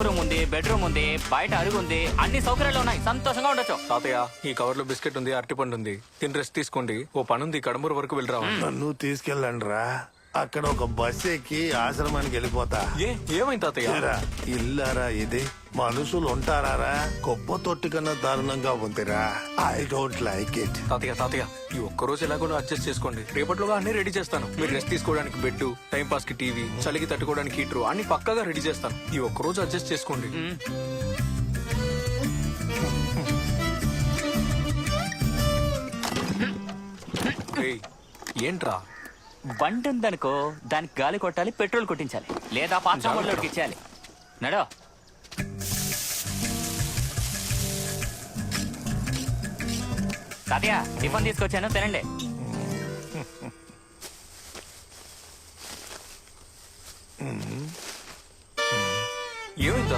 Room ఉంది, bedroom ఉంది, బయట అరుగు ఉంది, అన్ని సౌకర్యాలు ఉన్నాయి. సంతోషంగా ఉండొచ్చు. తాతయ్య ఈ కవర్ లో బిస్కెట్ ఉంది, అరటిపండు ఉంది, తిని రెస్ట్ తీసుకోండి. ఓ పనుంది, కడమూరు వరకు వెళ్ళరా. నన్ను తీసుకెళ్ళండి రా. అక్కడ ఒక బస్ ఎక్కి ఆశ్రమానికి వెళ్ళిపోతా. ఏమైంది తాతయ్య? ఏరా, ఇల్లారా ఇది? మనుషులు ఉంటారా? కొబ్బ తొట్టి కన్నా దారుణంగా ఉందిరా. I don't like it. తాతయ్య ఈ ఒక్కరోజు ఎలాగో అడ్జస్ట్ చేసుకోండి. రేపట్లోగా అన్ని రెడీ చేస్తాను. మీరు రెస్ట్ తీసుకోవడానికి బెడ్, టైం పాస్ కి టీవీ, చలికి తట్టుకోవడానికి హీటర్ అన్ని పక్కాగా రెడీ చేస్తాను. ఈ ఒక్కరోజు అడ్జస్ట్ చేసుకోండి. ఏయ్, ఏంట్రా? బండి ఉందనుకో, దానికి గాలి కొట్టాలి, పెట్రోల్ కొట్టించాలి, లేదా పాత్రలోకి ఇచ్చేయాలి. నడో. తాతయ్య టిఫిన్ తీసుకొచ్చాను, తినండి.